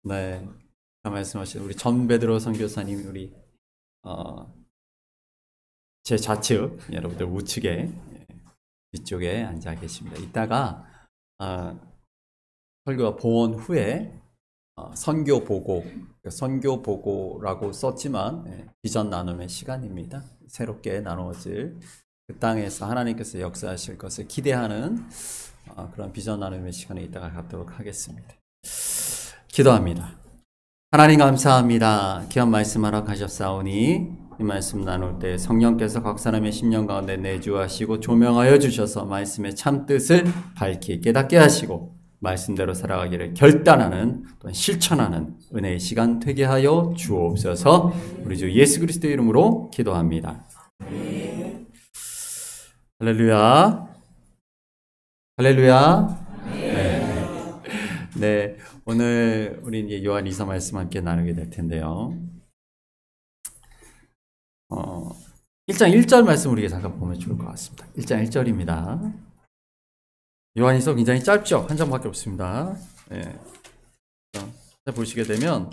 네, 아까 말씀하신 우리 전 베드로 선교사님 우리 제 좌측 여러분들 우측에 뒤쪽에 앉아 계십니다. 이따가 어, 설교가 봉헌 후에 선교 보고라고 썼지만 비전 나눔의 시간입니다. 새롭게 나누어질 그 땅에서 하나님께서 역사하실 것을 기대하는 그런 비전 나눔의 시간에 이따가 갖도록 하겠습니다. 기도합니다. 하나님 감사합니다. 귀한 말씀하러 가셨사오니 이 말씀 나눌 때 성령께서 각 사람의 심령 가운데 내주하시고 조명하여 주셔서 말씀의 참뜻을 밝히 깨닫게 하시고 말씀대로 살아가기를 결단하는 또는 실천하는 은혜의 시간 되게 하여 주옵소서. 우리 주 예수 그리스도의 이름으로 기도합니다. 할렐루야. 할렐루야. 네, 오늘 우리 이제 요한 2서 말씀 함께 나누게 될 텐데요. 1장 1절 말씀 우리가 잠깐 보면 좋을 것 같습니다. 1장 1절입니다. 요한 2서 굉장히 짧죠? 한 장밖에 없습니다. 네. 자, 보시게 되면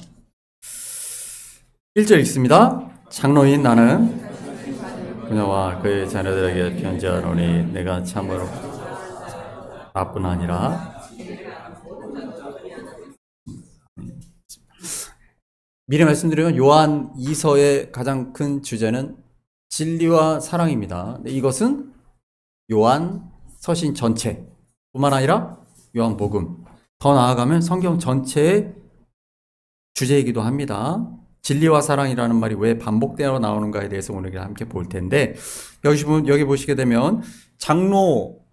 1절 읽습니다. 장로인 나는 그녀와 그의 자녀들에게 편지하노니 내가 참으로 나뿐 아니라 미리 말씀드리면 요한 2서의 가장 큰 주제는 진리와 사랑입니다. 이것은 요한 서신 전체 뿐만 아니라 요한 복음, 더 나아가면 성경 전체의 주제이기도 합니다. 진리와 사랑이라는 말이 왜 반복되어 나오는가에 대해서 오늘 함께 볼 텐데, 여기 보시게 되면 장로,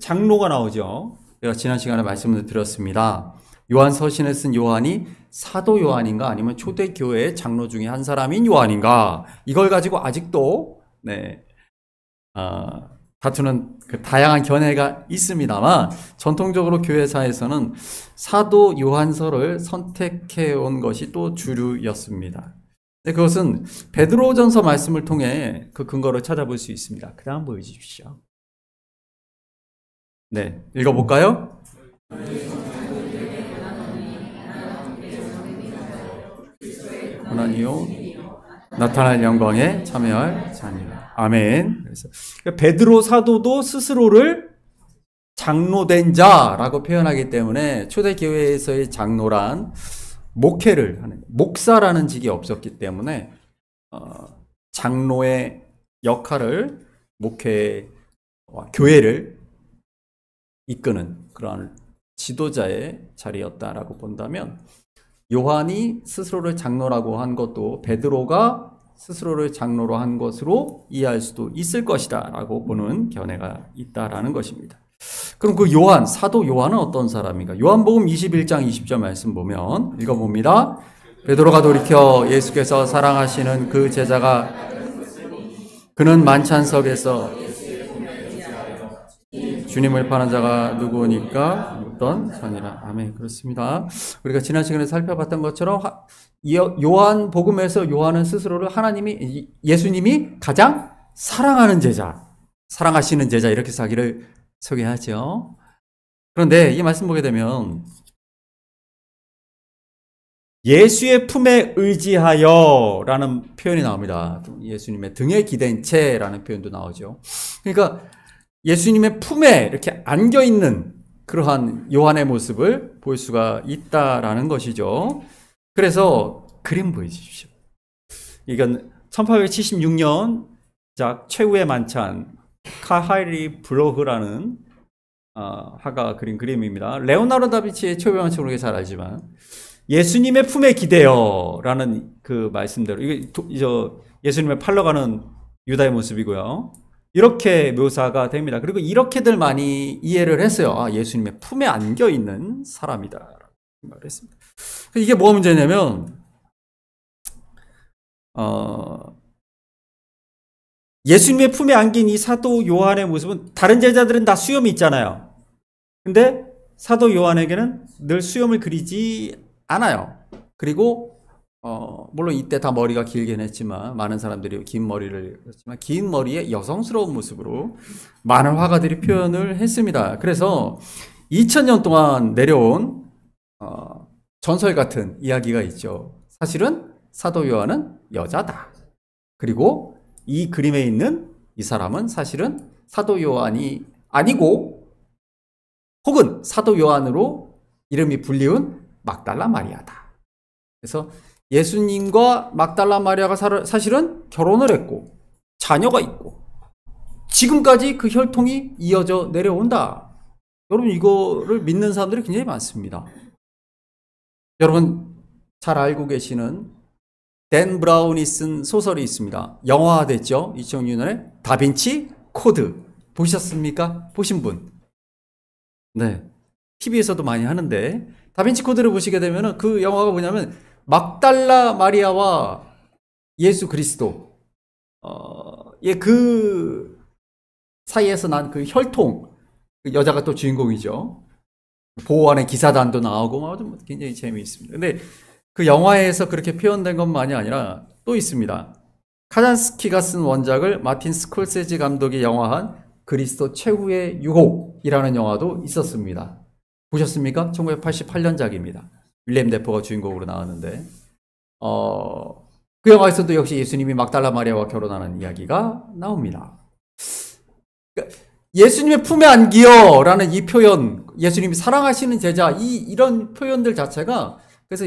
장로가 나오죠. 제가 지난 시간에 말씀을 드렸습니다. 요한 서신을 쓴 요한이 사도 요한인가 아니면 초대교회의 장로 중에 한 사람인 요한인가, 이걸 가지고 아직도 다투는 그 다양한 견해가 있습니다만, 전통적으로 교회사에서는 사도 요한서를 선택해 온 것이 또 주류였습니다. 그것은 베드로전서 말씀을 통해 그 근거를 찾아볼 수 있습니다. 그 다음 보여주십시오. 네, 읽어볼까요? 고난이요 나타날 영광에 참여할 자니라. 아멘. 그래서 베드로 사도도 스스로를 장로된 자라고 표현하기 때문에 초대교회에서의 장로란 목회를 하는, 목사라는 직이 없었기 때문에 장로의 역할을, 목회와 교회를 이끄는 그런 지도자의 자리였다라고 본다면, 요한이 스스로를 장로라고 한 것도 베드로가 스스로를 장로로 한 것으로 이해할 수도 있을 것이다 라고 보는 견해가 있다라는 것입니다. 그럼 그 요한, 사도 요한은 어떤 사람인가? 요한복음 21장 20절 말씀 보면 읽어봅니다. 베드로가 돌이켜 예수께서 사랑하시는 그 제자가 그는 만찬석에서 주님을 파는 자가 누구니까 묻던 선이라. 아멘. 그렇습니다. 우리가 지난 시간에 살펴봤던 것처럼 요한 복음에서 요한은 스스로를 예수님이 가장 사랑하는 제자, 사랑하시는 제자, 이렇게 자기를 소개하죠. 그런데 이 말씀 보게 되면 예수의 품에 의지하여 라는 표현이 나옵니다. 예수님의 등에 기댄 채라는 표현도 나오죠. 그러니까 예수님의 품에 이렇게 안겨있는 그러한 요한의 모습을 볼 수가 있다라는 것이죠. 그래서 그림 보여주십시오. 이건 1876년 최후의 만찬 카하리 블로흐라는 화가 그린 그림입니다. 레오나르도 다빈치의 최후의 만찬 우리가 잘 알지만 예수님의 품에 기대어 라는 그 말씀대로, 이게 예수님을 팔러 가는 유다의 모습이고요. 이렇게 묘사가 됩니다. 그리고 이렇게들 많이 이해를 했어요. 예수님의 품에 안겨있는 사람이다 라고 말을 했습니다. 이게 뭐가 문제냐면 예수님의 품에 안긴 이 사도 요한의 모습은, 다른 제자들은 다 수염이 있잖아요. 근데 사도 요한에게는 늘 수염을 그리지 않아요. 그리고 물론 이때 다 머리가 길긴 했지만, 많은 사람들이 긴 머리를 했지만, 긴 머리에 여성스러운 모습으로 많은 화가들이 표현을 했습니다. 그래서 2000년 동안 내려온 전설 같은 이야기가 있죠. 사실은 사도 요한은 여자다. 그리고 이 그림에 있는 이 사람은 사실은 사도 요한이 아니고 혹은 사도 요한으로 이름이 불리운 막달라 마리아다. 그래서 예수님과 막달라 마리아가 사실은 결혼을 했고 자녀가 있고 지금까지 그 혈통이 이어져 내려온다. 여러분 이거를 믿는 사람들이 굉장히 많습니다. 여러분 잘 알고 계시는 댄 브라운이 쓴 소설이 있습니다. 영화화됐죠. 2006년에 다빈치 코드 보셨습니까? 보신 분? 네, TV에서도 많이 하는데 다빈치 코드를 보시게 되면 그 영화가 뭐냐면 막달라 마리아와 예수 그리스도 그 사이에서 난 그 혈통, 그 여자가 또 주인공이죠. 보호원의 기사단도 나오고 굉장히 재미있습니다. 근데 그 영화에서 그렇게 표현된 것만이 아니라 또 있습니다. 카잔스키가 쓴 원작을 마틴 스콜세지 감독이 영화한 그리스도 최후의 유혹이라는 영화도 있었습니다. 보셨습니까? 1988년작입니다. 윌리엄 데포가 주인공으로 나왔는데 그 영화에서도 역시 예수님이 막달라 마리아와 결혼하는 이야기가 나옵니다. 예수님의 품에 안기어 라는 이 표현, 예수님이 사랑하시는 제자, 이런 표현들 자체가 그래서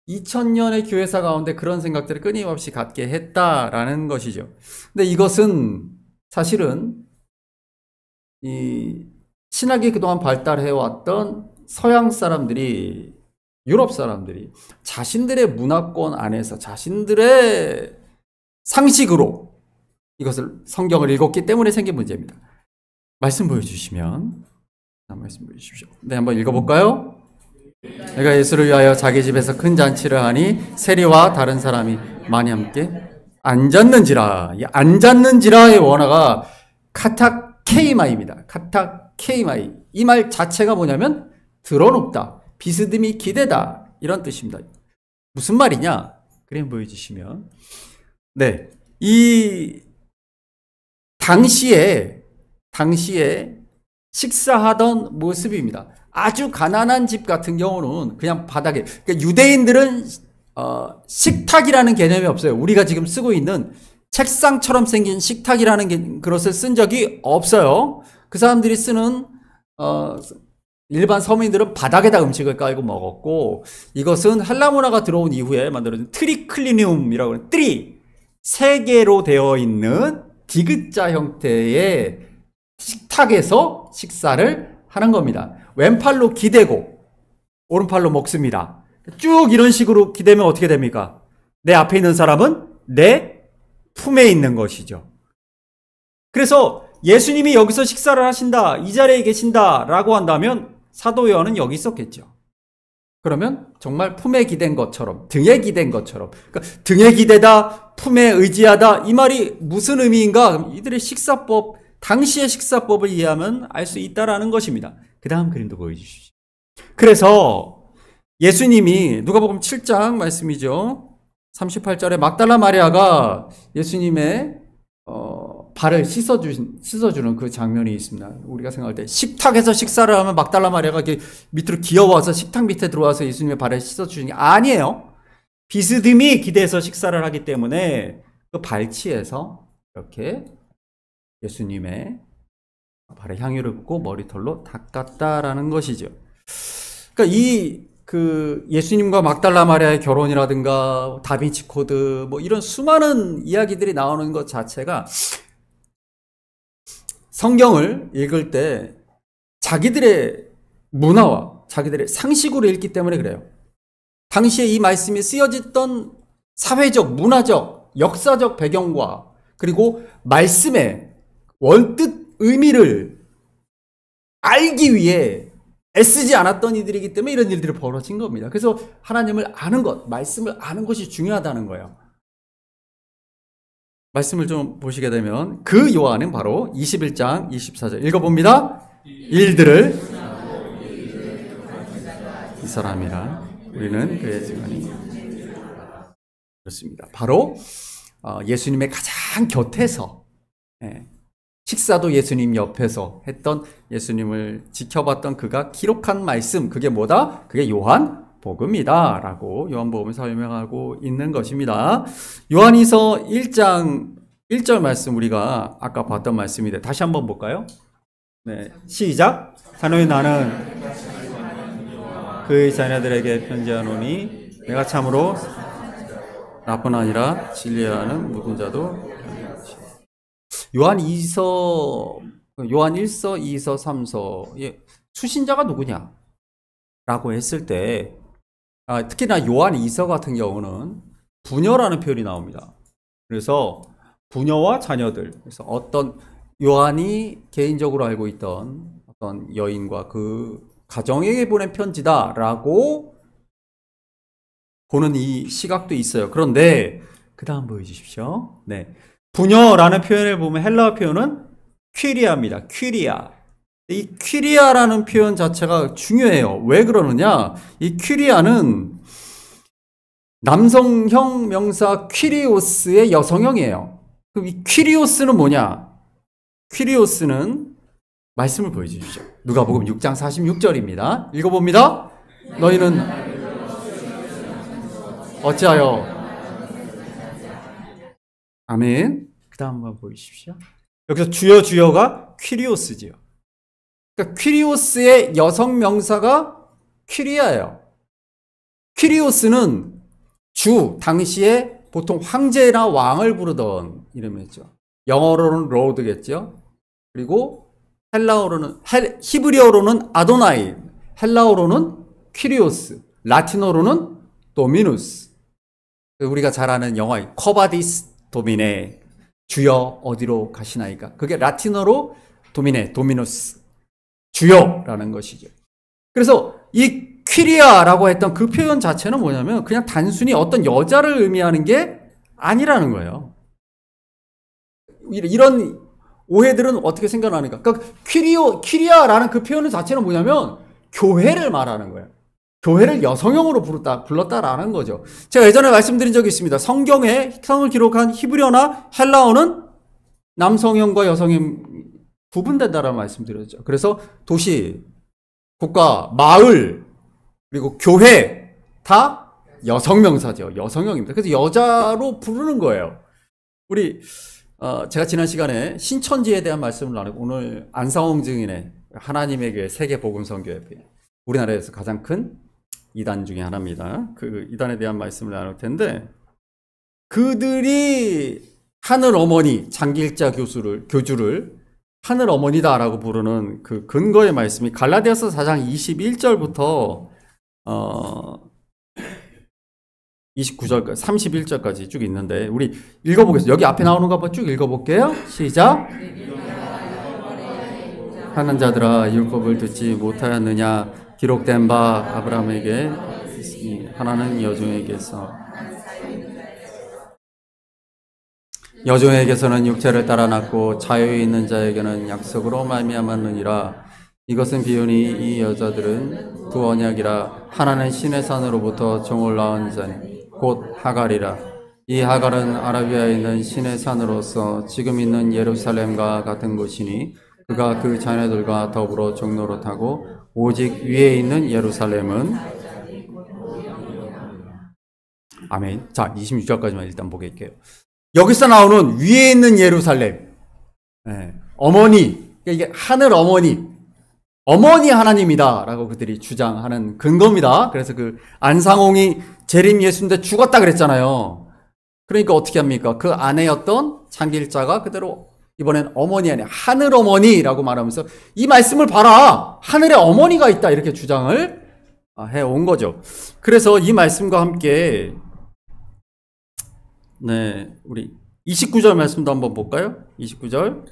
2000년의 교회사 가운데 그런 생각들을 끊임없이 갖게 했다라는 것이죠. 근데 이것은 사실은 이 신학이 그동안 발달해왔던 서양 사람들이, 유럽 사람들이 자신들의 문화권 안에서 자신들의 상식으로 이것을 성경을 읽었기 때문에 생긴 문제입니다. 말씀 보여주시면, 말씀 보여주십시오. 네, 한번 읽어볼까요? 내가 예수를 위하여 자기 집에서 큰 잔치를 하니 세리와 다른 사람이 많이 함께 앉았는지라. 이 앉았는지라의 원어가 카타케이마입니다. 카타케이마이. 이 말 자체가 뭐냐면 드러눕다, 비스듬히 기대다, 이런 뜻입니다. 무슨 말이냐? 그림 보여주시면, 네, 이 당시에 식사하던 모습입니다. 아주 가난한 집 같은 경우는 그냥 바닥에, 그러니까 유대인들은 식탁이라는 개념이 없어요. 우리가 지금 쓰고 있는 책상처럼 생긴 식탁이라는 그것을 쓴 적이 없어요. 그 사람들이 쓰는 일반 서민들은 바닥에다 음식을 깔고 먹었고, 이것은 헬라 문화가 들어온 이후에 만들어진 트리클리늄이라고 하는 뜰이 3개로 되어 있는 디귿자 형태의 식탁에서 식사를 하는 겁니다. 왼팔로 기대고 오른팔로 먹습니다. 쭉 이런 식으로 기대면 어떻게 됩니까? 내 앞에 있는 사람은 내 품에 있는 것이죠. 그래서 예수님이 여기서 식사를 하신다, 이 자리에 계신다 라고 한다면 사도 요한은 여기 있었겠죠. 그러면 정말 품에 기댄 것처럼, 등에 기댄 것처럼, 그러니까 등에 기대다, 품에 의지하다, 이 말이 무슨 의미인가? 이들의 식사법, 당시의 식사법을 이해하면 알 수 있다라는 것입니다. 그 다음 그림도 보여주십시오. 그래서 예수님이 누가복음 7장 말씀이죠. 38절에 막달라 마리아가 예수님의 발을 씻어주는 그 장면이 있습니다. 우리가 생각할 때 식탁에서 식사를 하면 막달라 마리아가 이렇게 밑으로 기어와서 식탁 밑에 들어와서 예수님의 발을 씻어주는 게 아니에요. 비스듬히 기대서 식사를 하기 때문에 그 발치에서 이렇게 예수님의 발에 향유를 붓고 머리털로 닦았다라는 것이죠. 그러니까 예수님과 막달라 마리아의 결혼이라든가 다빈치 코드 이런 수많은 이야기들이 나오는 것 자체가 성경을 읽을 때 자기들의 문화와 자기들의 상식으로 읽기 때문에 그래요. 당시에 이 말씀이 쓰여졌던 사회적, 문화적, 역사적 배경과 그리고 말씀의 원뜻 의미를 알기 위해 애쓰지 않았던 이들이기 때문에 이런 일들이 벌어진 겁니다. 그래서 하나님을 아는 것, 말씀을 아는 것이 중요하다는 거예요. 말씀을 좀 보시게 되면 그 요한은 바로 21장 24절 읽어봅니다. 일들을 이 사람이라 우리는 그의 증언이 그렇습니다. 바로 예수님의 가장 곁에서 식사도 예수님 옆에서 했던 예수님을 지켜봤던 그가 기록한 말씀, 그게 뭐다? 그게 요한복음이다 라고 요한복음을 설명하고 있는 것입니다. 요한이서 1장 1절 말씀 우리가 아까 봤던 말씀인데 다시 한번 볼까요? 네, 시작. 사노이 나는 그의 자녀들에게 편지하노니 내가 참으로 나뿐 아니라 진리하는 모든 자도 요한 1서, 2서, 3서의 수신자가 누구냐? 라고 했을 때, 특히나 요한 2서 같은 경우는 부녀라는 표현이 나옵니다. 그래서 부녀와 자녀들, 그래서 어떤 요한이 개인적으로 알고 있던 어떤 여인과 그 가정에게 보낸 편지다라고 보는 이 시각도 있어요. 그런데 그 다음 보여주십시오. 네. 부녀라는 표현을 보면 헬라어 표현은 퀴리아입니다. 퀴리아. 이 퀴리아라는 표현 자체가 중요해요. 왜 그러느냐? 이 퀴리아는 남성형 명사 퀴리오스의 여성형이에요. 그럼 이 퀴리오스는 뭐냐? 퀴리오스는 말씀을 보여주십시오. 누가복음 6장 46절입니다. 읽어봅니다. 너희는 어찌하여 아멘. 그 다음 한번 보여주십시오. 여기서 주여 주여가 퀴리오스지요. 그러니까 퀴리오스의 여성 명사가 퀴리아예요. 퀴리오스는 당시에 보통 황제나 왕을 부르던 이름이었죠. 영어로는 로드겠죠. 그리고 히브리어로는 아도나이, 헬라어로는 퀴리오스, 라틴어로는 도미누스. 우리가 잘 아는 영화의 커바디스 도미네, 주여 어디로 가시나이까? 그게 라틴어로 도미네, 도미누스, 주여라는 것이죠. 그래서 이 퀴리아라고 했던 그 표현 자체는 뭐냐면 그냥 단순히 어떤 여자를 의미하는 게 아니라는 거예요. 이런 오해들은 어떻게 생각나니까? 그러니까 퀴리아라는 그 표현 자체는 뭐냐면 교회를 말하는 거예요. 교회를 여성형으로 불렀다라는 거죠. 제가 예전에 말씀드린 적이 있습니다. 성경을 기록한 히브리어나 헬라어는 남성형과 여성형 구분된다라는 말씀드렸죠. 그래서 도시, 국가, 마을, 그리고 교회 다 여성명사죠. 여성형입니다. 그래서 여자로 부르는 거예요. 제가 지난 시간에 신천지에 대한 말씀을 나누고 오늘 안상홍 증인의 하나님의 교회 세계복음선교회, 우리나라에서 가장 큰 이단 중에 하나입니다. 그 이단에 대한 말씀을 나눌 텐데, 그들이 하늘 어머니 장길자 교주를 하늘 어머니다라고 부르는 그 근거의 말씀이 갈라디아서 4장 21절부터 29절까지 31절까지 쭉 있는데 우리 읽어보겠습니다. 여기 앞에 나오는 거 한번 쭉 읽어볼게요. 시작. 하는 자들아 율법을 듣지 못하였느냐? 기록된 바 아브라함에게 하나는 여종에게서는 육체를 따라 낳고 자유에 있는 자에게는 약속으로 말미암았느니라. 이것은 비유니 이 여자들은 두 언약이라. 하나는 신의 산으로부터 종을 낳은 자니 곧 하갈이라. 이 하갈은 아라비아에 있는 신의 산으로서 지금 있는 예루살렘과 같은 곳이니 그가 그 자녀들과 더불어 종로로 타고 오직 위에 있는 예루살렘은 아멘. 자, 26절까지만 일단 보겠게요. 여기서 나오는 위에 있는 예루살렘, 어머니, 이게 하늘 어머니 하나님이다라고 그들이 주장하는 근거입니다. 그래서 그 안상홍이 재림 예수인데 죽었다 그랬잖아요. 그러니까 어떻게 합니까? 그 아내였던 장길자가 그대로 이번엔 어머니 아니야, 하늘 어머니라고 말하면서 이 말씀을 봐라, 하늘에 어머니가 있다, 이렇게 주장을 해온 거죠. 그래서 이 말씀과 함께 우리 29절 말씀도 한번 볼까요? 29절.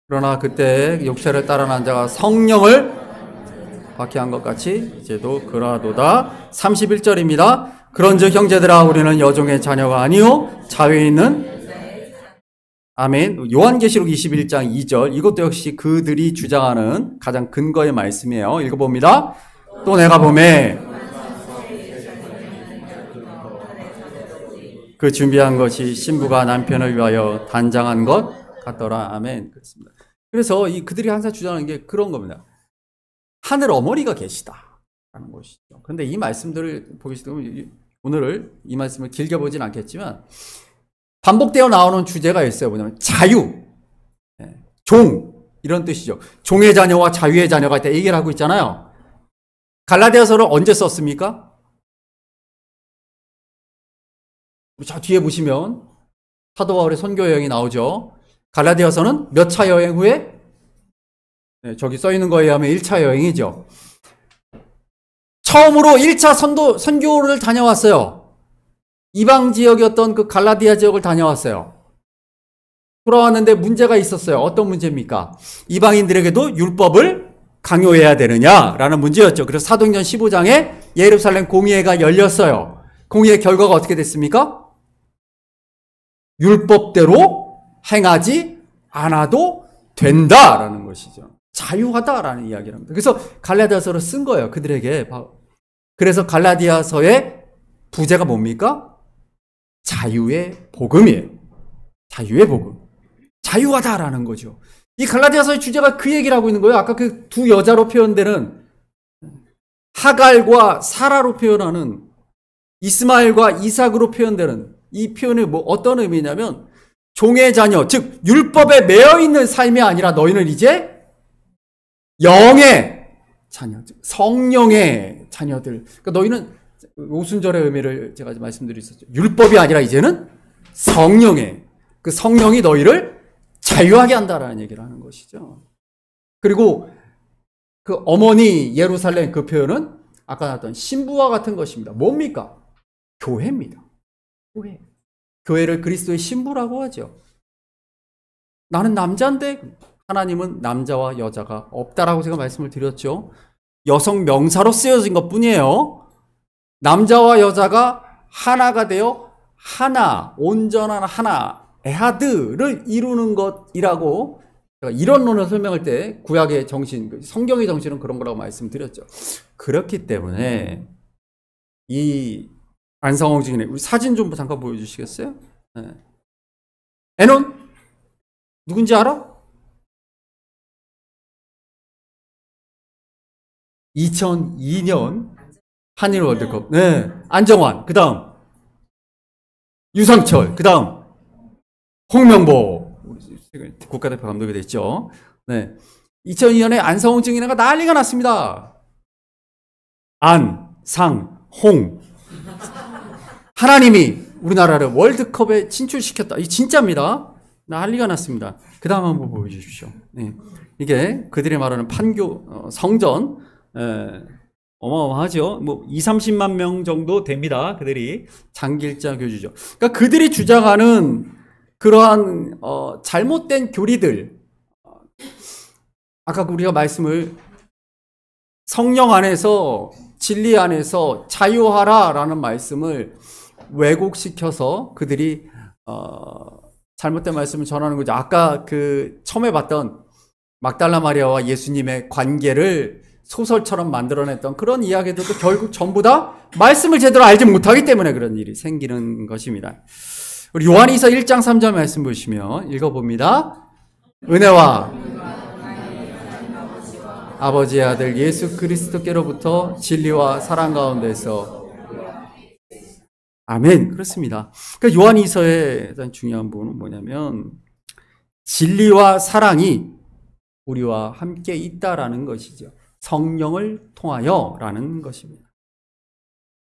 그러나 그때 육체를 따라 난 자가 성령을 받게 한 것 같이 이제도 그라도다. 31절입니다. 그런즉 형제들아 우리는 여종의 자녀가 아니요 자유에 있는 아멘. 요한계시록 21장 2절. 이것도 역시 그들이 주장하는 가장 근거의 말씀이에요. 읽어봅니다. 또 내가 보매 그 준비한 것이 신부가 남편을 위하여 단장한 것 같더라. 아멘. 그렇습니다. 그래서 그들이 항상 주장하는 게 그런 겁니다. 하늘 어머니가 계시다라는 것이죠. 그런데 이 말씀들을 보시게 되면 오늘 이 말씀을 길게 보진 않겠지만 반복되어 나오는 주제가 있어요. 뭐냐면 자유, 종 이런 뜻이죠. 종의 자녀와 자유의 자녀가 있다 얘기를 하고 있잖아요. 갈라디아서를 언제 썼습니까? 저 뒤에 보시면 사도 바울의 선교 여행이 나오죠. 갈라디아서는 몇 차 여행 후에? 저기 써 있는 거에 의하면 1차 여행이죠. 처음으로 1차 선교를 다녀왔어요. 이방 지역이었던 그 갈라디아 지역을 다녀왔어요. 돌아왔는데 문제가 있었어요. 어떤 문제입니까? 이방인들에게도 율법을 강요해야 되느냐라는 문제였죠. 그래서 사도행전 15장에 예루살렘 공의회가 열렸어요. 공의회 결과가 어떻게 됐습니까? 율법대로 행하지 않아도 된다라는 것이죠. 자유하다라는 이야기를 합니다. 그래서 갈라디아서를 쓴 거예요. 그들에게. 그래서 갈라디아서의 부제가 뭡니까? 자유의 복음이에요. 자유의 복음. 자유하다라는 거죠. 이 갈라디아서의 주제가 그 얘기를 하고 있는 거예요. 아까 그 두 여자로 표현되는 하갈과 사라로 표현하는 이스마엘과 이삭으로 표현되는 이 표현이 어떤 의미냐면 종의 자녀, 즉 율법에 매여 있는 삶이 아니라 너희는 이제 영의 자녀, 즉 성령의 자녀들. 그러니까 너희는 오순절의 의미를 제가 말씀드렸었죠. 율법이 아니라 이제는 성령의, 그 성령이 너희를 자유하게 한다라는 얘기를 하는 것이죠. 그리고 그 어머니 예루살렘 그 표현은 아까 나왔던 신부와 같은 것입니다. 뭡니까? 교회입니다. 교회. 교회를 그리스도의 신부라고 하죠. 나는 남자인데 하나님은 남자와 여자가 없다라고 제가 말씀을 드렸죠. 여성 명사로 쓰여진 것 뿐이에요. 남자와 여자가 하나가 되어 하나, 온전한 하나, 에하드를 이루는 것이라고 제가 이론론을 설명할 때 구약의 정신, 성경의 정신은 그런 거라고 말씀드렸죠. 그렇기 때문에 이 안상홍 증인의 우리 사진 좀 잠깐 보여주시겠어요? 네. 에논 누군지 알아? 2002년 한일 월드컵. 네. 안정환. 그 다음 유상철. 그 다음 홍명보. 국가대표 감독이 됐죠. 네. 2002년에 안성홍 증인회가 난리가 났습니다. 안, 상, 홍. 하나님이 우리나라를 월드컵에 진출시켰다. 이 진짜입니다. 난리가 났습니다. 그 다음 한번 보여주십시오. 네. 이게 그들이 말하는 판교, 성전, 어마어마하죠. 뭐 2, 30만 명 정도 됩니다. 그들이 장길자 교주죠. 그러니까 그들이 주장하는 그러한 잘못된 교리들, 아까 우리가 말씀을 성령 안에서 진리 안에서 자유하라라는 말씀을 왜곡시켜서 그들이 잘못된 말씀을 전하는 거죠. 아까 그 처음에 봤던 막달라 마리아와 예수님의 관계를 소설처럼 만들어냈던 그런 이야기들도 결국 전부 다 말씀을 제대로 알지 못하기 때문에 그런 일이 생기는 것입니다. 우리 요한이서 1장 3절 말씀 보시면 읽어봅니다. 은혜와 아버지의 아들 예수 그리스도께로부터 진리와 사랑 가운데서 아멘. 그렇습니다. 그러니까 요한이서의 가장 중요한 부분은 뭐냐면 진리와 사랑이 우리와 함께 있다라는 것이죠. 성령을 통하여라는 것입니다.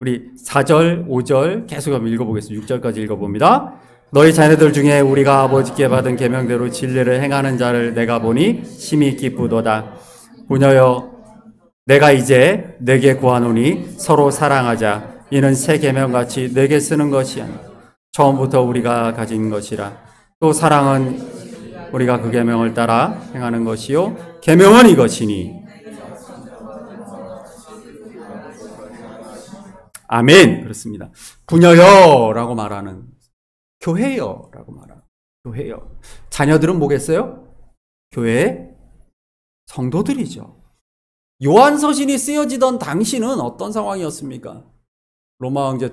우리 4절, 5절 계속 한번 읽어보겠습니다. 6절까지 읽어봅니다. 너희 자녀들 중에 우리가 아버지께 받은 계명대로 진리를 행하는 자를 내가 보니 심히 기쁘도다. 부녀여 내가 이제 내게 구하노니 서로 사랑하자. 이는 새 계명같이 내게 쓰는 것이 아니라 처음부터 우리가 가진 것이라. 또 사랑은 우리가 그 계명을 따라 행하는 것이요 계명은 이것이니 아멘. 그렇습니다. 부녀여라고 말하는 교회여라고 말하는 교회여. 자녀들은 뭐겠어요? 교회의 성도들이죠. 요한 서신이 쓰여지던 당시는 어떤 상황이었습니까? 로마 황제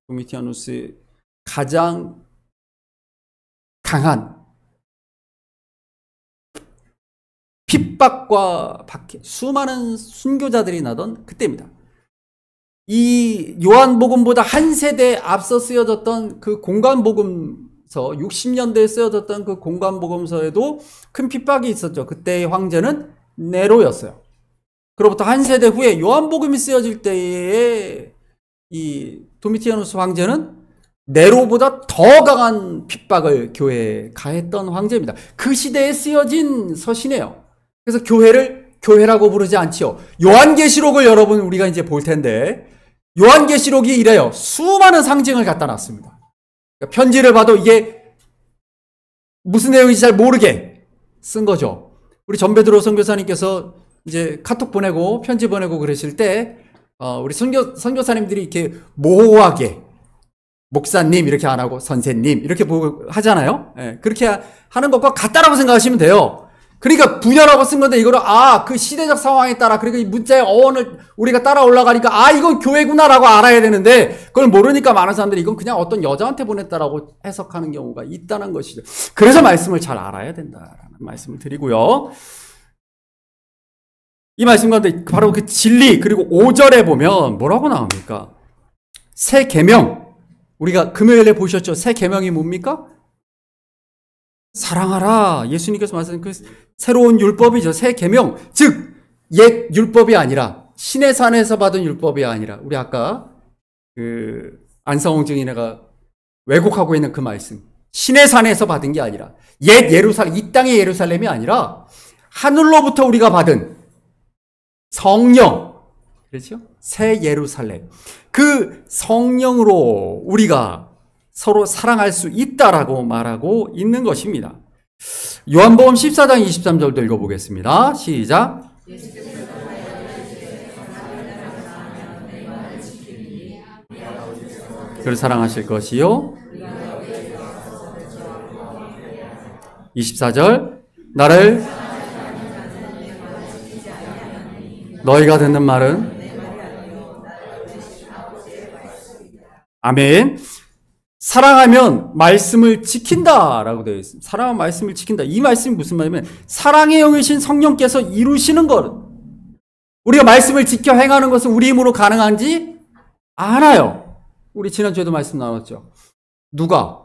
도미티아누스의 가장 강한 핍박과 박해, 수많은 순교자들이 나던 그때입니다. 이 요한복음보다 한 세대 앞서 쓰여졌던 그 공관복음서, 60년대에 쓰여졌던 그 공관복음서에도 큰 핍박이 있었죠. 그때의 황제는 네로였어요. 그로부터 한 세대 후에 요한복음이 쓰여질 때에 이 도미티아누스 황제는 네로보다 더 강한 핍박을 교회에 가했던 황제입니다. 그 시대에 쓰여진 서신이에요. 그래서 교회를 교회라고 부르지 않지요. 요한계시록을 여러분 우리가 이제 볼 텐데, 요한계시록이 이래요. 수많은 상징을 갖다 놨습니다. 그러니까 편지를 봐도 이게 무슨 내용인지 잘 모르게 쓴 거죠. 우리 전배드로 선교사님께서 이제 카톡 보내고 편지 보내고 그러실 때 우리 선교사님들이 이렇게 모호하게 목사님 이렇게 안 하고 선생님 이렇게 하잖아요. 네, 그렇게 하는 것과 같다라고 생각하시면 돼요. 그러니까 분열하고 쓴 건데 이거를 그 시대적 상황에 따라, 그러니까 이 문자의 어원을 우리가 따라 올라가니까 이건 교회구나라고 알아야 되는데 그걸 모르니까 많은 사람들이 이건 그냥 어떤 여자한테 보냈다라고 해석하는 경우가 있다는 것이죠. 그래서 말씀을 잘 알아야 된다라는 말씀을 드리고요. 이 말씀 가운데 바로 그 진리, 그리고 5절에 보면 뭐라고 나옵니까? 새 계명. 우리가 금요일에 보셨죠? 새 계명이 뭡니까? 사랑하라. 예수님께서 말씀하신 그 새로운 율법이죠. 새 계명. 즉 옛 율법이 아니라, 신의 산에서 받은 율법이 아니라, 우리 아까 그 안성홍 증인회가 왜곡하고 있는 그 말씀, 신의 산에서 받은 게 아니라, 옛 예루살렘, 이 땅의 예루살렘이 아니라 하늘로부터 우리가 받은 성령, 그렇죠? 새 예루살렘. 그 성령으로 우리가 서로 사랑할 수 있다라고 말하고 있는 것입니다. 요한복음 14장 23절도 읽어보겠습니다. 시작. 그를 사랑하실 것이요. 24절. 나를 너희가 듣는 말은, 아멘. 사랑하면 말씀을 지킨다라고 되어 있습니다. 사랑하면 말씀을 지킨다. 이 말씀이 무슨 말이냐면, 사랑의 영이신 성령께서 이루시는 것, 우리가 말씀을 지켜 행하는 것은 우리 힘으로 가능한지 않아요. 우리 지난주에도 말씀 나눴죠. 누가?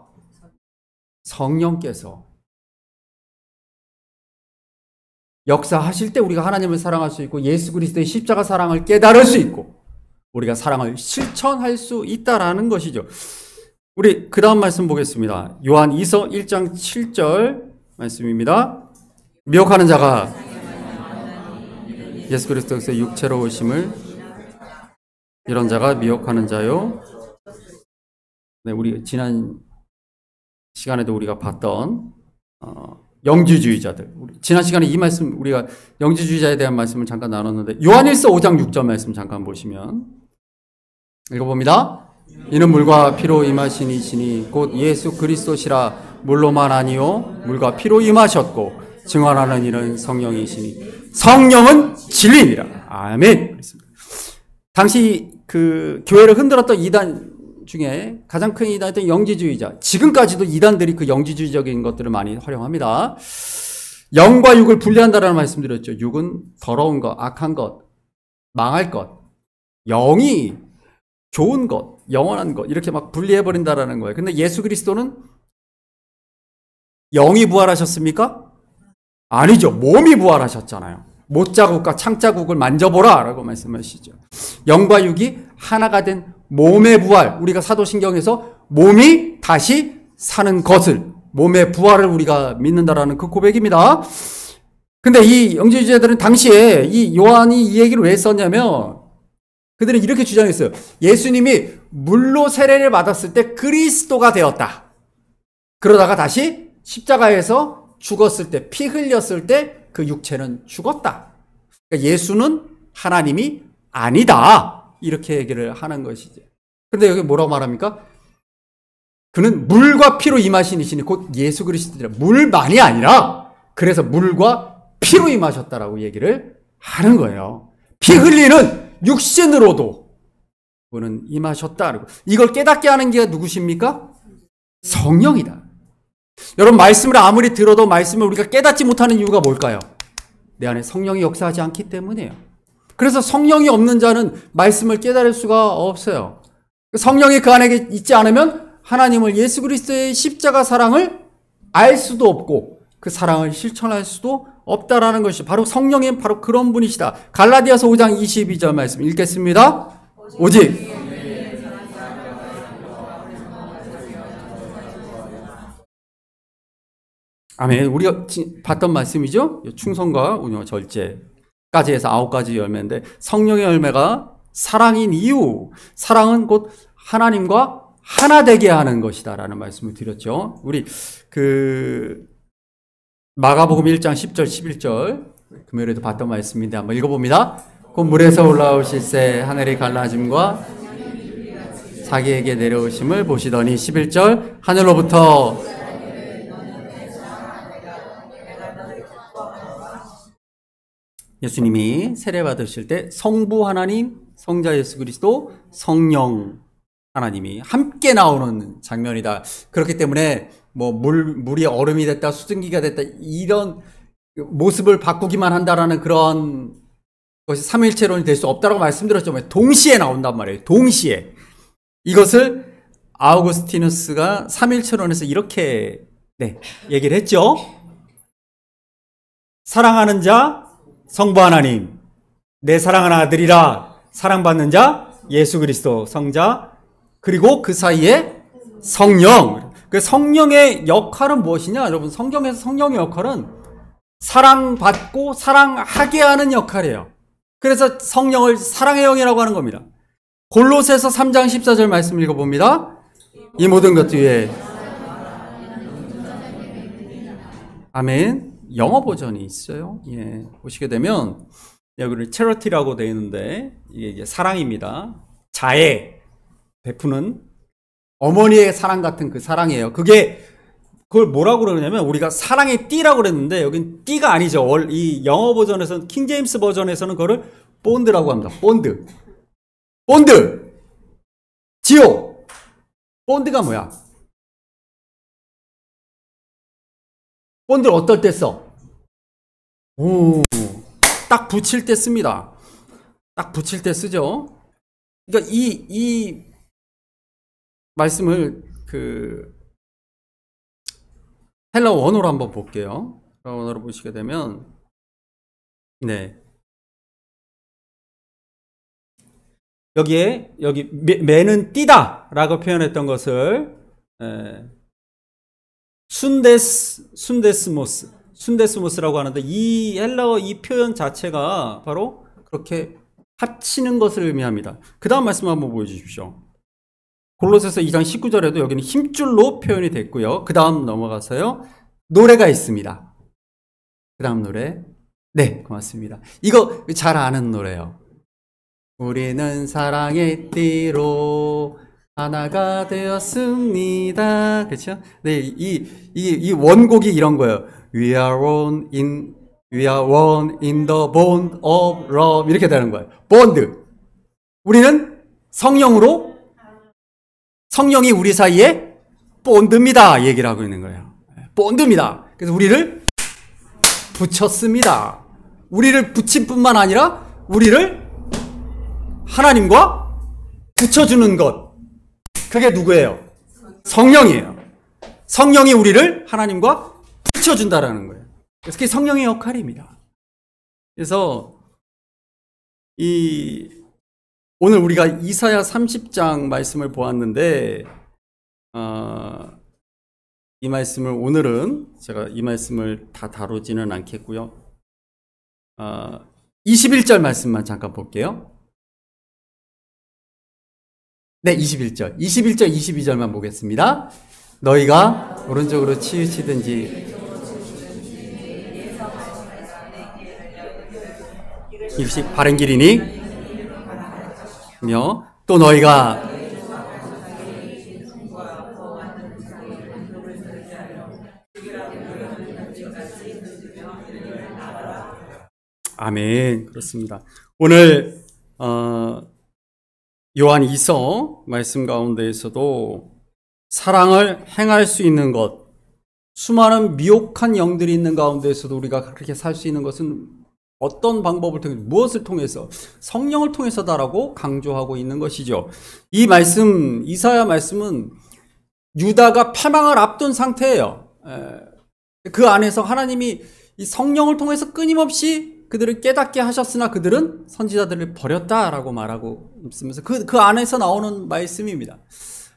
성령께서 역사하실 때 우리가 하나님을 사랑할 수 있고, 예수 그리스도의 십자가 사랑을 깨달을 수 있고, 우리가 사랑을 실천할 수 있다라는 것이죠. 우리 그 다음 말씀 보겠습니다. 요한 2서 1장 7절 말씀입니다. 미혹하는 자가 예수 그리스도께서 육체로 오심을, 이런 자가 미혹하는 자요. 네, 우리 지난 시간에도 우리가 봤던 영지주의자들. 지난 시간에 이 말씀, 우리가 영지주의자에 대한 말씀을 잠깐 나눴는데, 요한일서 5장 6절 말씀 잠깐 보시면, 읽어봅니다. 이는 물과 피로 임하신 이시니 곧 예수 그리스도시라. 물로만 아니요 물과 피로 임하셨고 증언하는 이는 성령이시니 성령은 진리니라. 아멘. 당시 그 교회를 흔들었던 이단 중에 가장 큰 이단이었던 영지주의자, 지금까지도 이단들이 그 영지주의적인 것들을 많이 활용합니다. 영과 육을 분리한다라는 말씀드렸죠. 육은 더러운 것, 악한 것, 망할 것, 영이 좋은 것, 영원한 것, 이렇게 막 분리해버린다라는 거예요. 근데 예수 그리스도는 영이 부활하셨습니까? 아니죠. 몸이 부활하셨잖아요. 못자국과 창자국을 만져보라 라고 말씀하시죠. 영과 육이 하나가 된 몸의 부활, 우리가 사도신경에서 몸이 다시 사는 것을, 몸의 부활을 우리가 믿는다라는 그 고백입니다. 근데 이 영지주의자들은 당시에 이 요한이 이 얘기를 왜 썼냐면, 그들은 이렇게 주장했어요. 예수님이 물로 세례를 받았을 때 그리스도가 되었다. 그러다가 다시 십자가에서 죽었을 때, 피 흘렸을 때 그 육체는 죽었다. 그러니까 예수는 하나님이 아니다. 이렇게 얘기를 하는 것이죠. 그런데 여기 뭐라고 말합니까? 그는 물과 피로 임하신 이시니 곧 예수 그리스도라. 물만이 아니라 그래서 물과 피로 임하셨다라고 얘기를 하는 거예요. 피 흘리는 육신으로도 그는 임하셨다. 이걸 깨닫게 하는 게 누구십니까? 성령이다. 여러분, 말씀을 아무리 들어도 말씀을 우리가 깨닫지 못하는 이유가 뭘까요? 내 안에 성령이 역사하지 않기 때문이에요. 그래서 성령이 없는 자는 말씀을 깨달을 수가 없어요. 성령이 그 안에 있지 않으면 하나님을, 예수 그리스도의 십자가 사랑을 알 수도 없고 그 사랑을 실천할 수도 없다라는 것이 바로 성령이 바로 그런 분이시다. 갈라디아서 5장 22절 말씀 읽겠습니다. 오직 아멘. 우리가 봤던 말씀이죠. 충성과 운영, 절제까지 해서 9가지 열매인데 성령의 열매가 사랑인 이유, 사랑은 곧 하나님과 하나 되게 하는 것이다라는 말씀을 드렸죠. 우리 마가복음 1장 10절 11절 금요일에도 봤던 말씀인데 한번 읽어봅니다. 곧 물에서 올라오실새 하늘이 갈라짐과 자기에게 내려오심을 보시더니 11절 하늘로부터 예수님이 세례받으실 때 성부 하나님, 성자 예수 그리스도, 성령 하나님이 함께 나오는 장면이다. 그렇기 때문에 물이 얼음이 됐다, 수증기가 됐다, 이런 모습을 바꾸기만 한다라는 그런 것이 삼위일체론이 될 수 없다라고 말씀드렸죠. 동시에 나온단 말이에요. 동시에. 이것을 아우구스티누스가 삼위일체론에서 이렇게 얘기를 했죠. 사랑하는 자 성부 하나님, 내 사랑하는 아들이라 사랑받는 자 예수 그리스도 성자, 그리고 그 사이에 성령. 그 성령의 역할은 무엇이냐? 여러분, 성경에서 성령의 역할은 사랑받고 사랑하게 하는 역할이에요. 그래서 성령을 사랑의 영이라고 하는 겁니다. 골로새서 3장 14절 말씀 읽어봅니다. 이 모든 것 뒤에 아멘. 영어 버전이 있어요. 예, 보시게 되면 여기 charity라고 되어 있는데 이게 사랑입니다. 자애, 베푸는 어머니의 사랑 같은 그 사랑이에요. 그걸 뭐라고 그러냐면 우리가 사랑의 띠라고 그랬는데 여긴 띠가 아니죠. 이 영어 버전에서는, 킹제임스 버전에서는 그거를 본드라고 합니다. 본드. 지오. 본드가 뭐야? 본드를 어떨 때 써? 딱 붙일 때 씁니다. 딱 붙일 때 쓰죠. 그러니까 이 말씀을 헬라 원어로 한번 볼게요. 헬라 원어로 보시게 되면 여기 매는 띠다 라고 표현했던 것을 순데스모스라고 하는데 이 헬라어 이 표현 자체가 바로 그렇게 합치는 것을 의미합니다. 그 다음 말씀 한번 보여주십시오. 골로새서 2장 19절에도 여기는 힘줄로 표현이 됐고요. 그 다음 넘어가서요. 노래가 있습니다. 그 다음 노래. 네, 고맙습니다. 이거 잘 아는 노래예요. 우리는 사랑의 띠로 하나가 되었습니다. 그렇죠? 네, 이 원곡이 이런 거예요. We are one in the bond of love. 이렇게 되는 거예요. 본드. 우리는 성령이 우리 사이에 본드입니다. 얘기를 하고 있는 거예요. 본드입니다. 그래서 우리를 붙였습니다. 우리를 붙인 뿐만 아니라 우리를 하나님과 붙여주는 것. 그게 누구예요? 성령이에요. 성령이 우리를 하나님과 붙여준다라는 거예요. 그래서 그게 성령의 역할입니다. 그래서 오늘 우리가 이사야 30장 말씀을 보았는데 이 말씀을 오늘은 제가 이 말씀을 다 다루지는 않겠고요. 21절 말씀만 잠깐 볼게요. 네, 21절, 22절만 보겠습니다. 너희가 오른쪽으로 치우치든지 이것이 바른 길이니 또 너희가 아멘. 그렇습니다. 오늘 요한 2서 말씀 가운데에서도 사랑을 행할 수 있는 것, 수많은 미혹한 영들이 있는 가운데에서도 우리가 그렇게 살 수 있는 것은 어떤 방법을 통해서, 무엇을 통해서? 성령을 통해서다라고 강조하고 있는 것이죠. 이 말씀, 이사야 말씀은 유다가 패망을 앞둔 상태예요. 그 안에서 하나님이 이 성령을 통해서 끊임없이 그들을 깨닫게 하셨으나 그들은 선지자들을 버렸다라고 말하고 있으면서 그 안에서 나오는 말씀입니다.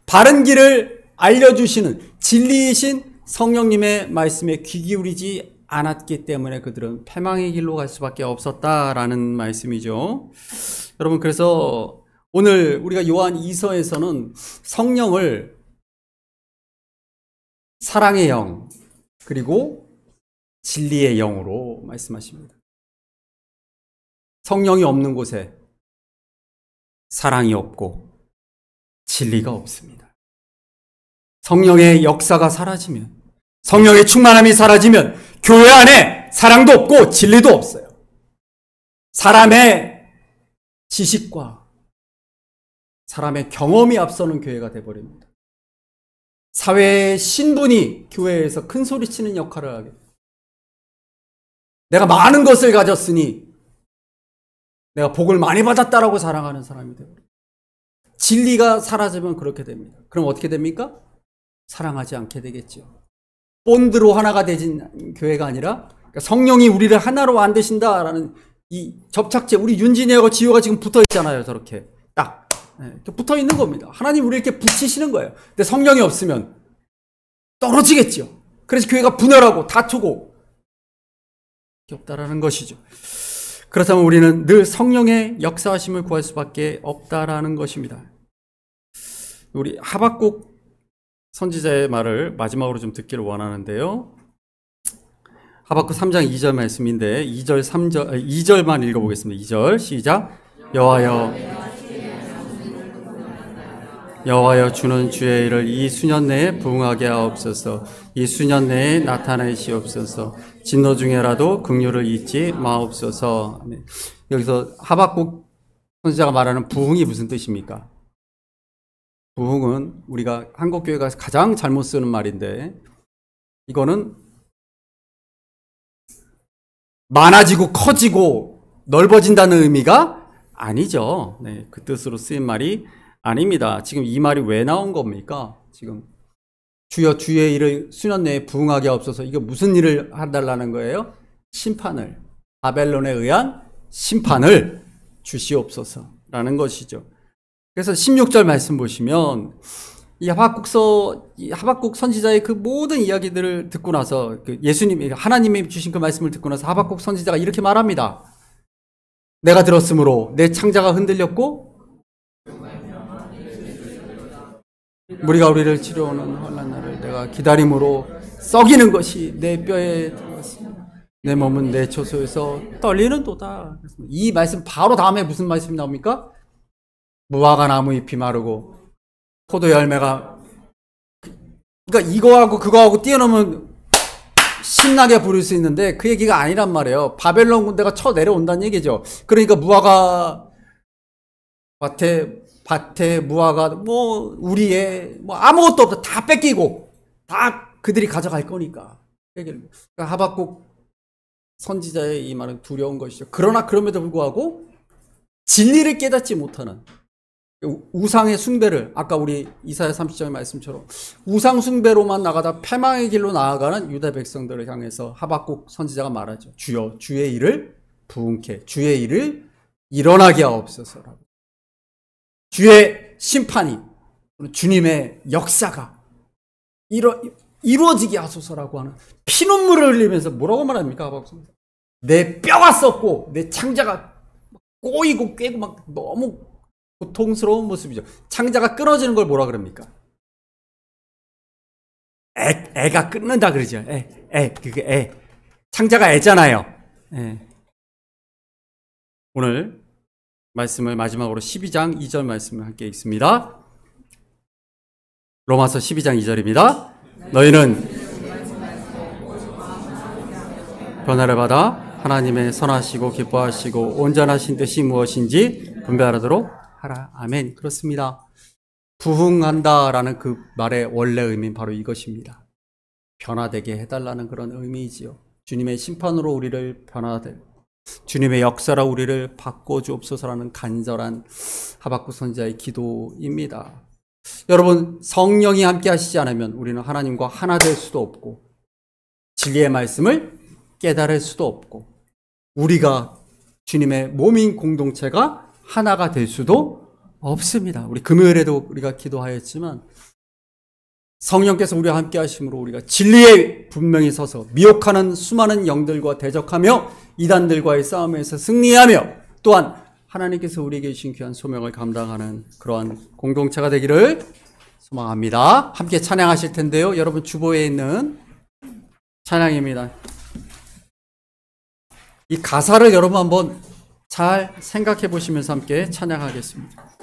바른 길을 알려주시는 진리이신 성령님의 말씀에 귀 기울이지 않았기 때문에 그들은 패망의 길로 갈 수밖에 없었다라는 말씀이죠. 여러분, 그래서 오늘 우리가 요한 2서에서는 성령을 사랑의 영 그리고 진리의 영으로 말씀하십니다. 성령이 없는 곳에 사랑이 없고 진리가 없습니다. 성령의 역사가 사라지면, 성령의 충만함이 사라지면 교회 안에 사랑도 없고 진리도 없어요. 사람의 지식과 사람의 경험이 앞서는 교회가 되어버립니다. 사회의 신분이 교회에서 큰 소리치는 역할을 하게 됩니다. 내가 많은 것을 가졌으니 내가 복을 많이 받았다라고 자랑하는 사람이 되어버립니다. 진리가 사라지면 그렇게 됩니다. 그럼 어떻게 됩니까? 사랑하지 않게 되겠죠. 본드로 하나가 되진 교회가 아니라 성령이 우리를 하나로 만드신다라는 이 접착제, 우리 윤진이하고 지효가 지금 붙어 있잖아요. 저렇게 딱 붙어 있는 겁니다. 하나님 우리 이렇게 붙이시는 거예요. 근데 성령이 없으면 떨어지겠죠. 그래서 교회가 분열하고 다투고 없다라는 것이죠. 그렇다면 우리는 늘 성령의 역사하심을 구할 수밖에 없다라는 것입니다. 우리 하박국 선지자의 말을 마지막으로 좀 듣기를 원하는데요. 하박국 3장 2절 말씀인데 2절 3절 2절만 읽어보겠습니다. 2절 시작. 여호와여 주는 주의 일을 이 수년 내에 부응하게 하옵소서. 이 수년 내에 나타내시옵소서. 진노 중에라도 긍휼을 잊지 마옵소서. 여기서 하박국 선지자가 말하는 부응이 무슨 뜻입니까? 부흥은 우리가 한국교회가 가장 잘못 쓰는 말인데 이거는 많아지고 커지고 넓어진다는 의미가 아니죠. 네, 그 뜻으로 쓰인 말이 아닙니다. 지금 이 말이 왜 나온 겁니까? 지금 주여 주의 일을 수년 내에 부응하게 하옵소서. 이게 무슨 일을 해달라는 거예요? 심판을, 바벨론에 의한 심판을 주시옵소서라는 것이죠. 그래서 16절 말씀 보시면 이 하박국 선지자의 그 모든 이야기들을 듣고 나서 하나님이 주신 그 말씀을 듣고 나서 하박국 선지자가 이렇게 말합니다. 내가 들었으므로 내 창자가 흔들렸고 무리가 우리를 치러오는 환난 날을 내가 기다림으로 썩이는 것이 내 뼈에 들어갔습니다. 내 몸은 내 처소에서 떨리는도다. 이 말씀 바로 다음에 무슨 말씀이 나옵니까? 무화과 나무 잎이 마르고 포도 열매가, 그러니까 이거하고 그거하고 뛰어넘으면 신나게 부를 수 있는데 그 얘기가 아니란 말이에요. 바벨론 군대가 쳐 내려온다는 얘기죠. 그러니까 무화과 밭에 무화과 우리의 아무것도 없다 다 뺏기고 다 그들이 가져갈 거니까. 그러니까 하박국 선지자의 이 말은 두려운 것이죠. 그러나 그럼에도 불구하고 진리를 깨닫지 못하는 우상의 숭배를, 아까 우리 이사야 30장의 말씀처럼 우상 숭배로만 나가다 패망의 길로 나아가는 유다 백성들을 향해서 하박국 선지자가 말하죠. 주여 주의 일을 부응케, 주의 일을 일어나게 하옵소서라고. 주의 심판이, 주님의 역사가 이루어지게 하소서라고 하는 피눈물을 흘리면서 뭐라고 말합니까? 하박국 선지자. 내 뼈가 썩고 내 창자가 꼬이고 꿰고 막 너무 고통스러운 모습이죠. 창자가 끊어지는 걸 뭐라 그럽니까? 애가 끊는다 그러죠. 그게 창자가 애잖아요. 오늘 말씀을 마지막으로 12장 2절 말씀을 함께 읽습니다. 로마서 12장 2절입니다. 너희는 변화를 받아 하나님의 선하시고 기뻐하시고 온전하신 뜻이 무엇인지 분별하도록 하라. 아멘. 그렇습니다. 부흥한다라는 그 말의 원래 의미는 바로 이것입니다. 변화되게 해달라는 그런 의미이지요. 주님의 심판으로 우리를 주님의 역사라 우리를 바꿔주옵소서라는 간절한 하박국 선지자의 기도입니다. 여러분, 성령이 함께 하시지 않으면 우리는 하나님과 하나 될 수도 없고 진리의 말씀을 깨달을 수도 없고 우리가 주님의 몸인 공동체가 하나가 될 수도 없습니다. 우리 금요일에도 우리가 기도하였지만 성령께서 우리와 함께 하심으로 우리가 진리에 분명히 서서 미혹하는 수많은 영들과 대적하며 이단들과의 싸움에서 승리하며 또한 하나님께서 우리에게 주신 귀한 소명을 감당하는 그러한 공동체가 되기를 소망합니다. 함께 찬양하실 텐데요. 여러분 주보에 있는 찬양입니다. 이 가사를 여러분 한번 잘 생각해 보시면서 함께 찬양하겠습니다.